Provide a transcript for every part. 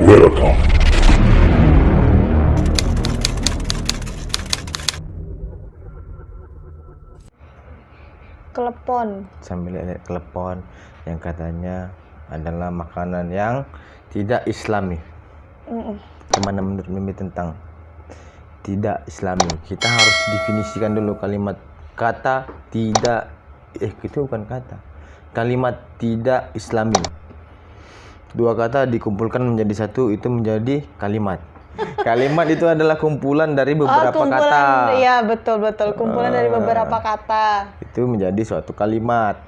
wabarakatuh. Klepon. Sambil lihat klepon yang katanya adalah makanan yang tidak islami. Gimana menurut Mimi tentang tidak islami? Kita harus definisikan dulu kalimat kata tidak, itu bukan kata, kalimat tidak islami. Dua kata dikumpulkan menjadi satu, itu menjadi kalimat. Kalimat itu adalah kumpulan dari beberapa kata. Iya, betul. Kumpulan dari beberapa kata. Itu menjadi suatu kalimat.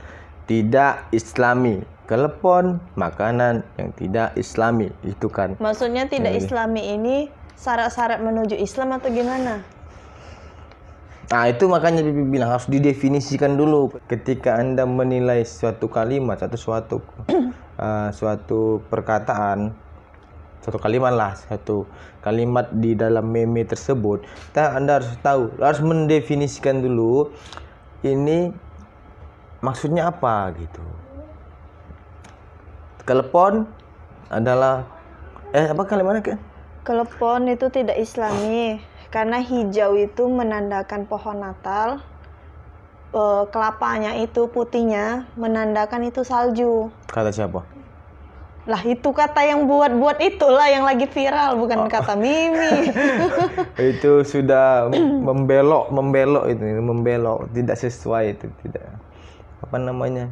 Tidak islami. Kelepon, makanan yang tidak islami. Itu kan. Maksudnya tidak islami ini syarat-syarat menuju Islam atau gimana? Nah, itu makanya Bibi bilang harus didefinisikan dulu. Ketika Anda menilai suatu kalimat atau suatu perkataan, satu kalimat di dalam meme tersebut, Anda harus tahu, harus mendefinisikan dulu ini maksudnya apa gitu. Kelepon adalah apa kalimatnya? Kelepon itu tidak islami karena hijau itu menandakan pohon Natal, kelapanya itu putihnya menandakan itu salju. Kata siapa? Lah itu kata yang buat itulah yang lagi viral, bukan kata Mimi. Itu sudah membelok itu, tidak sesuai itu, tidak apa namanya.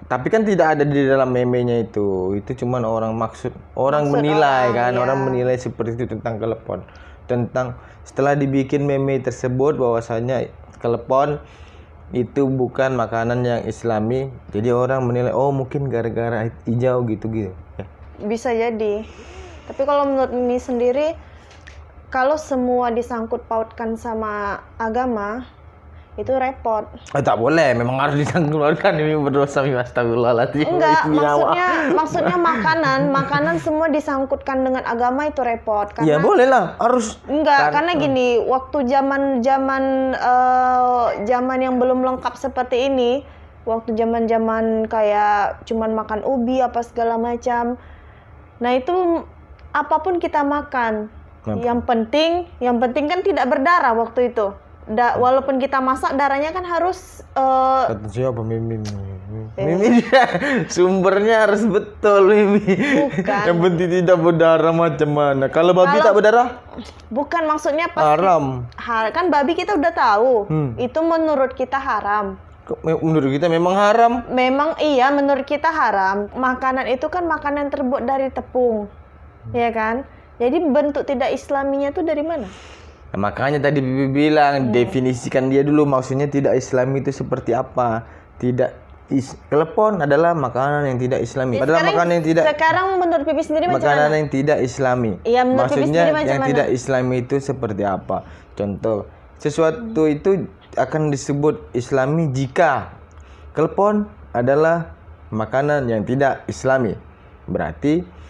Tapi kan tidak ada di dalam meme-nya itu cuman orang menilai kan, ya. Orang menilai seperti itu tentang kelepon. Tentang setelah dibikin meme tersebut bahwasanya kelepon itu bukan makanan yang islami, jadi orang menilai mungkin gara-gara hijau gitu. Bisa jadi. Tapi kalau menurut Mimi sendiri, kalau semua disangkut pautkan sama agama, itu repot. Tak boleh, memang harus disangkutkan. Ini berdosa, astagfirullahaladzim. Enggak, maksudnya makanan semua disangkutkan dengan agama itu repot. Ya boleh lah, harus. Enggak, karena gini, waktu zaman yang belum lengkap seperti ini, waktu zaman kayak cuman makan ubi apa segala macam. Nah itu apapun kita makan, yang penting kan tidak berdarah waktu itu. Walaupun kita masak, darahnya kan harus kata siapa? Mimi sumbernya harus betul, Mimi. Bukan. Yang penting tidak berdarah macam mana? Kalau babi tak berdarah? Bukan, maksudnya pasti haram. Kan babi kita udah tahu. Itu menurut kita haram. Menurut kita memang haram. Memang iya, menurut kita haram. Makanan itu kan makanan terbuat dari tepung. Ya kan? Jadi bentuk tidak islaminya itu dari mana? Nah, makanya tadi Bibi bilang definisikan dia dulu, maksudnya tidak islami itu seperti apa. Kelepon adalah makanan yang tidak islami. Padahal makanan yang tidak. Sekarang menurut Bibi sendiri makanan yang tidak islami. Iya, menurut Bibi maksudnya sendiri yang tidak islami itu seperti apa? Contoh, sesuatu itu akan disebut islami jika kelepon adalah makanan yang tidak islami. Berarti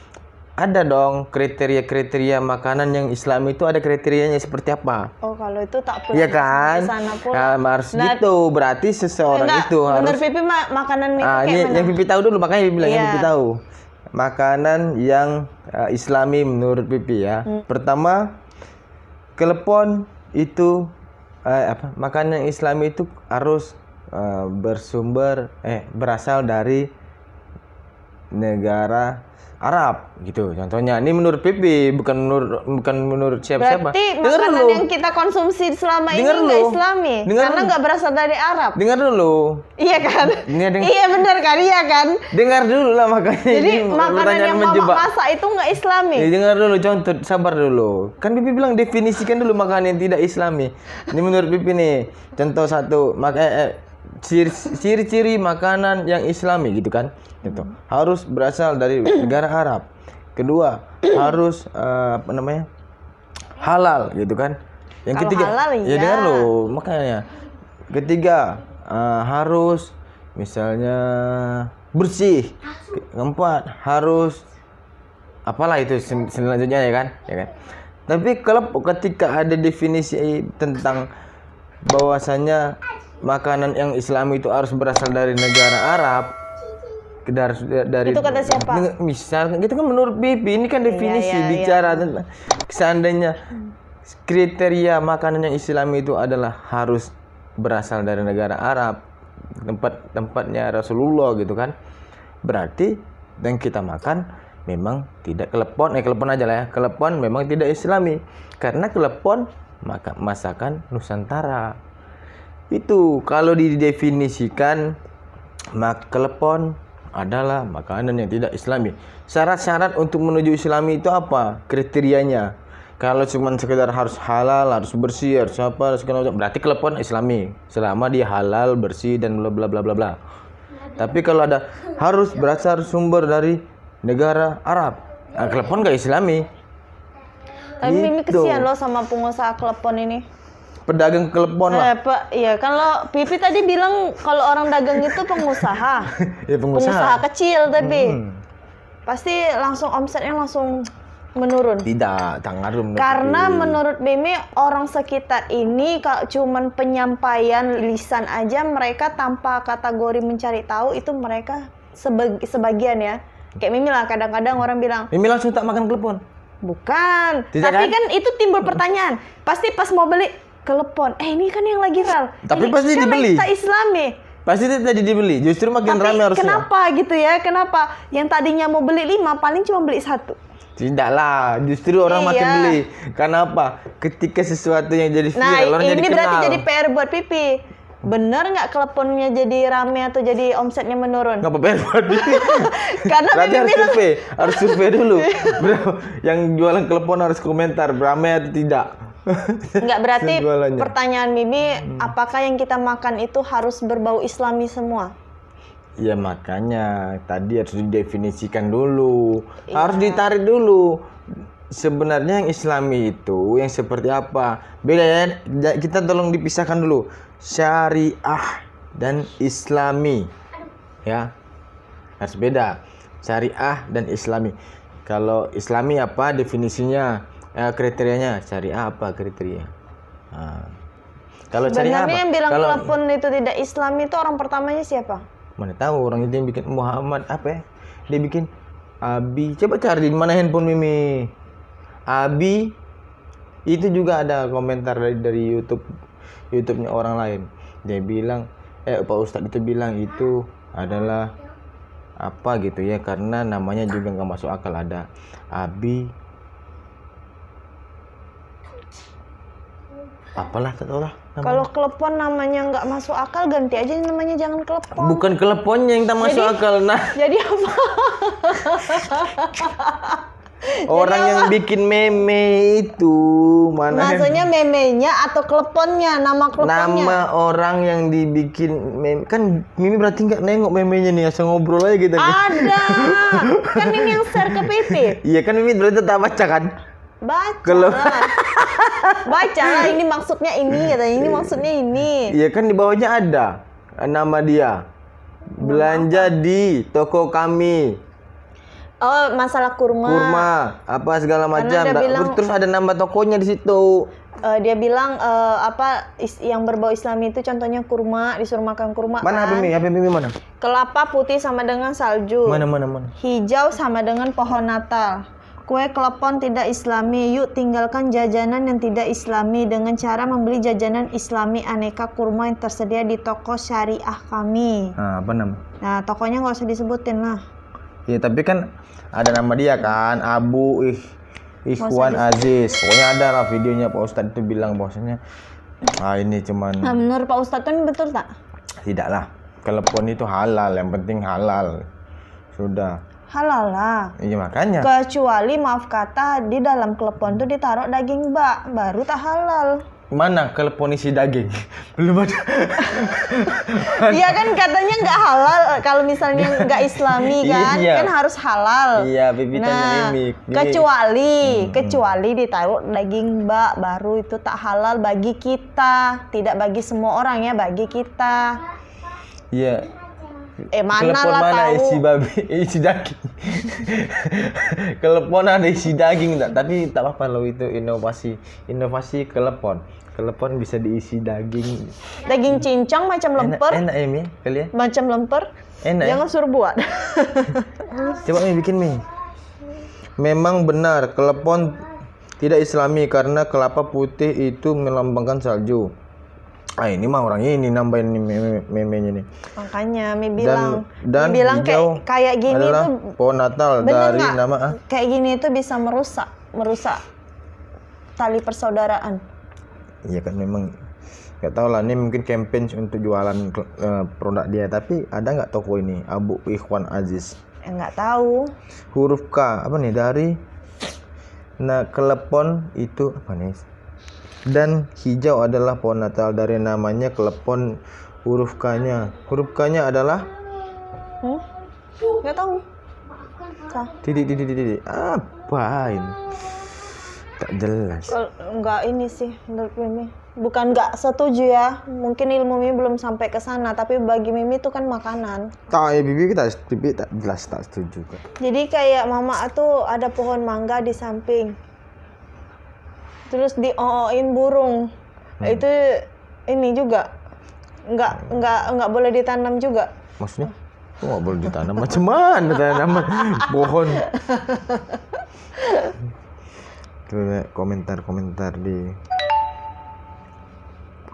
ada dong kriteria-kriteria makanan yang islami itu, ada kriterianya seperti apa? Oh, kalau itu tak perlu. Iya kan? Harus gitu. Berarti seseorang itu harus. Menurut Pipi makanan itu kayak ini mana? yang Pipi tahu dulu, makanya Pipi bilang yang Pipi tahu. Makanan yang islami menurut Pipi ya. Pertama, kelepon itu makanan yang islami itu harus berasal dari negara Arab gitu. Contohnya, ini menurut Pipi, bukan menurut siapa-siapa. Berarti makanan yang kita konsumsi selama ini nggak islami, karena nggak berasal dari Arab. Dengar dulu. Iya kan? Iya benar kan? Iya kan? Dengar dulu lah makanya. Jadi makanan yang mama masak itu nggak islami. Dengar dulu, contoh, sabar dulu. Kan Pipi bilang definisikan dulu makanan yang tidak islami. Ini menurut Pipi nih. Contoh satu, ciri-ciri makanan yang islami gitu kan. Gitu. Harus berasal dari negara Arab. Kedua, harus halal gitu kan. Yang ketiga, halal, ya dengar lo, makanya. Ketiga, harus misalnya bersih. Keempat, harus apalah itu selanjutnya ya kan. Tapi kalau ketika ada definisi tentang bahwasanya makanan yang Islam itu harus berasal dari negara Arab, dari Itu kata siapa? Misal itu kan menurut Bibi, ini kan definisi iya. bicara tentang seandainya kriteria makanan yang Islami itu adalah harus berasal dari negara Arab, tempatnya Rasulullah gitu kan. Berarti yang kita makan memang tidak kelepon aja lah ya. Kelepon memang tidak Islami karena kelepon masakan Nusantara. Itu kalau didefinisikan kelepon adalah makanan yang tidak Islami. Syarat-syarat untuk menuju Islami itu apa? Kriterianya. Kalau cuma sekedar harus halal, harus bersih, harus apa, berarti kelepon Islami. Selama dia halal, bersih dan bla bla bla bla bla. Tapi kalau ada harus berasal sumber dari negara Arab, kelepon gak Islami. Tapi Mimi Gitu. kesian loh sama pengusaha kelepon ini. Pedagang kelepon lah. Pak, iya kalau Pipi tadi bilang kalau orang dagang itu pengusaha. Ya Pengusaha kecil tapi pasti langsung omsetnya langsung menurun. Tidak, ngaruh. Karena menurut Mimi orang sekitar ini kalau cuman penyampaian lisan aja mereka tanpa kategori mencari tahu itu mereka sebagian ya. Kayak Mimi lah kadang-kadang orang bilang, Mimi langsung tak makan kelepon. bukan. Tidak Tapi kan? kan itu timbul pertanyaan. Pasti pas mau beli kelepon, ini kan yang lagi viral. Tapi Ini pasti kan dibeli. Tak Islami. Pasti tadi dibeli. Justru makin Tapi ramai harusnya. kenapa gitu ya? Kenapa? Yang tadinya mau beli 5 paling cuma beli 1. Tidak lah, justru orang Iya. makin beli. Karena apa? Ketika sesuatu yang jadi viral, Nah, orang jadi ini kenal. berarti jadi PR buat Pipi. Bener nggak teleponnya jadi rame atau jadi omsetnya menurun? Nggak apa-apa buat Bibi. Karena Berarti Pipi bilang, harus survei dulu. Bro, yang jualan telepon harus komentar ramai atau tidak. nggak berarti Jualannya. pertanyaan Mimi, apakah yang kita makan itu harus berbau Islami semua? Ya makanya tadi harus didefinisikan dulu. Iya. Harus ditarik dulu. Sebenarnya yang Islami itu yang seperti apa? Beda ya. Kita tolong dipisahkan dulu. Syariah dan Islami. Ya. Harus beda. Syariah dan Islami. Kalau Islami apa definisinya? Kriterianya. Syariah apa kriteria? Nah. Kalau syariah Sebenarnya apa? yang bilang Kalau telepon itu tidak Islami itu orang pertamanya siapa? mana tahu orang itu yang bikin Muhammad apa ya? Dia bikin Abi. Coba cari di mana handphone Mimi. Abi itu juga ada komentar dari YouTube-nya orang lain. Dia bilang Pak Ustadz itu bilang itu adalah apa gitu ya, karena namanya juga nggak masuk akal. Ada Abi apalah tak tahu lah namanya. Kalau telepon namanya nggak masuk akal, ganti aja namanya, jangan telepon. Bukan teleponnya yang tak masuk akal. Nah, Jadi apa? orang yang bikin meme itu mana? Maksudnya memenya atau teleponnya, nama teleponnya? Nama orang yang dibikin meme. Kan Mimi berarti nggak nengok memenya nih, asal ngobrol aja gitu. Ada. Kan ini yang share ke Pipi. Iya kan Mimi berarti tak baca kan? Baca Kalau- lah. Baca lah, ini maksudnya ini, katanya ini maksudnya ini. Iya kan di bawahnya ada nama dia. Belanja di toko kami. Oh, masalah kurma. Kurma, apa segala macam. dia bilang- Terus ada nama tokonya di situ. Dia bilang yang berbau Islami itu contohnya kurma, disuruh makan kurma Mana kan. HP Mimi mana? Kelapa putih sama dengan salju. Mana? Hijau sama dengan pohon Natal. Kue klepon tidak Islami. Yuk tinggalkan jajanan yang tidak Islami dengan cara membeli jajanan Islami aneka kurma yang tersedia di toko syariah kami. Nah, apa nama? Nah, tokonya nggak usah disebutin lah. Iya, tapi kan ada nama dia kan, Abu Ikhwan Aziz. Pokoknya ada lah videonya Pak Ustadz itu bilang bahwasanya ini cuman Nah, menurut Pak Ustadz kan betul tak? tidaklah. Telepon itu halal, yang penting halal. Sudah. Halal lah. Iya makanya. Kecuali maaf kata di dalam klepon tuh ditaruh daging bak, baru tak halal. Mana telepon isi daging? Belum ada. Iya kan katanya nggak halal kalau misalnya nggak Islami kan, Iya. kan harus halal. Iya, Bibi tanya Nah, Mimi. kecuali ditaruh daging bak, baru itu tak halal bagi kita, tidak bagi semua orang ya, bagi kita. Iya. Mana Kelepon lah mana tahu. isi babi, isi daging. Kelepon ada isi daging tak? Tapi tak apa loh, itu inovasi kelepon. Kelepon bisa diisi daging. Daging cincang macam lemper. Enak ya Mi, kalian? Macam lemper. Enak ya? Jangan suruh buat. Coba Mi bikin Mi. Memang benar kelepon tidak islami karena kelapa putih itu melambangkan salju. Ini mah orang ini nambahin meme-nya nih. Makanya Mi bilang, dan Mi bilang hijau kayak gini adalah tuh pohon Natal bener dari nggak? nama Kayak gini itu bisa merusak tali persaudaraan. Iya kan, memang nggak tahu lah, ini mungkin campaign untuk jualan produk dia. Tapi ada nggak toko ini Abu Ikhwan Aziz? Nggak tahu. Huruf K apa nih dari kelepon itu apa nih? Dan hijau adalah pohon Natal dari namanya kelepon. Huruf K-nya adalah Nggak tahu. titik apa ini? Tak jelas. Nggak ini sih menurut Mimi. Bukan nggak setuju ya. Mungkin ilmu Mimi belum sampai ke sana. Tapi bagi Mimi itu kan makanan. Bibi tak jelas, tak setuju kan. Jadi kayak mama tuh ada pohon mangga di samping. Terus di-ooin burung. Itu ini juga nggak boleh ditanam juga. Maksudnya? Nggak boleh ditanam. Macam mana tanaman pohon? Komentar di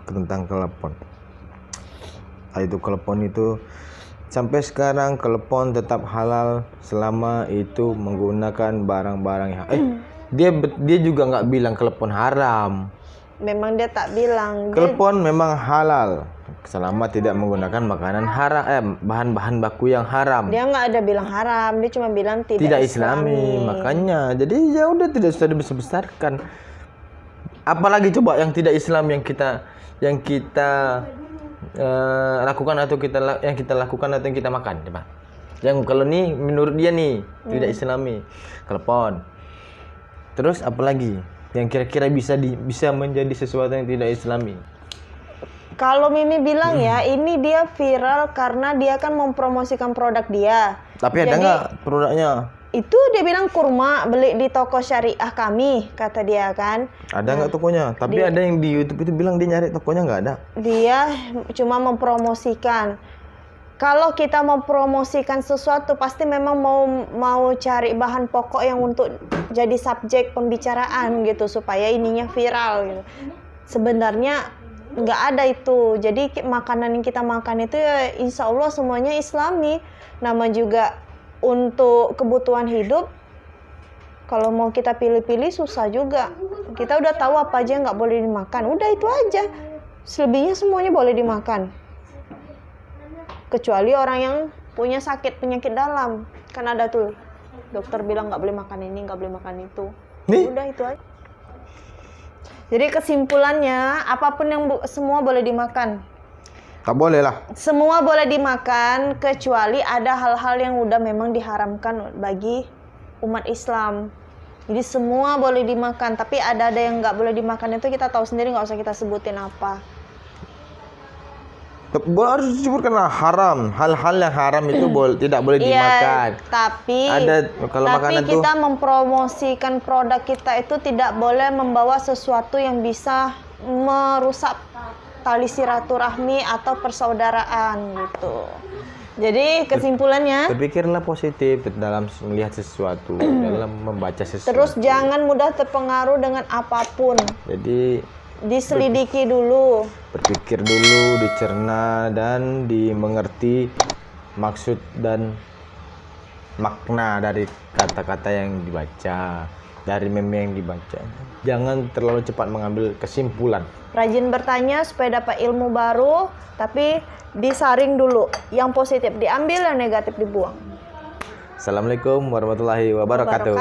tentang kelepon. Itu kelepon itu sampai sekarang kelepon tetap halal selama itu menggunakan barang-barang yang dia juga nggak bilang kelepon haram. Memang dia tak bilang. Kelepon memang halal selama tidak menggunakan makanan haram, bahan-bahan baku yang haram. Dia nggak ada bilang haram, dia cuma bilang tidak islami. Makanya jadi ya udah, tidak usah dibesar-besarkan. Apalagi coba yang tidak Islam yang kita lakukan atau yang kita lakukan atau yang kita makan, coba. Yang kalau nih menurut dia nih tidak islami, kelepon. Terus apalagi yang kira-kira bisa menjadi sesuatu yang tidak islami? Kalau Mimi bilang ya, ini dia viral karena dia kan mempromosikan produk dia. Tapi ada nggak produknya? Itu dia bilang kurma, beli di toko syariah kami, kata dia kan. Ada nggak tokonya? Tapi ada yang di YouTube itu bilang dia nyari tokonya, nggak ada. Dia cuma mempromosikan. Kalau kita mempromosikan sesuatu, pasti memang mau cari bahan pokok yang untuk jadi subjek pembicaraan gitu, supaya ininya viral gitu. Sebenarnya nggak ada itu. Jadi makanan yang kita makan itu ya insya Allah semuanya islami. Nama juga untuk kebutuhan hidup. Kalau mau kita pilih-pilih susah juga. Kita udah tahu apa aja nggak boleh dimakan. Udah itu aja. Selebihnya semuanya boleh dimakan. Kecuali orang yang punya penyakit dalam. Kan ada tuh dokter bilang nggak boleh makan ini, nggak boleh makan itu. Udah itu aja. Jadi kesimpulannya, apapun yang semua boleh dimakan. Tak boleh lah. Semua boleh dimakan, kecuali ada hal-hal yang udah memang diharamkan bagi umat Islam. Jadi semua boleh dimakan, tapi ada yang nggak boleh dimakan, itu kita tahu sendiri, nggak usah kita sebutin apa. Harus disebutkanlah haram. Hal-hal yang haram itu tidak boleh dimakan. Tapi makanan kita mempromosikan produk kita itu tidak boleh membawa sesuatu yang bisa merusak tali silaturahmi atau persaudaraan gitu. Jadi kesimpulannya, berpikirlah positif dalam melihat sesuatu, dalam membaca sesuatu. Terus jangan mudah terpengaruh dengan apapun. Jadi diselidiki dulu, berpikir dulu, dicerna dan dimengerti maksud dan makna dari kata-kata yang dibaca, dari meme yang dibaca. Jangan terlalu cepat mengambil kesimpulan. Rajin bertanya supaya dapat ilmu baru, tapi disaring dulu. Yang positif diambil, yang negatif dibuang. Assalamualaikum warahmatullahi wabarakatuh.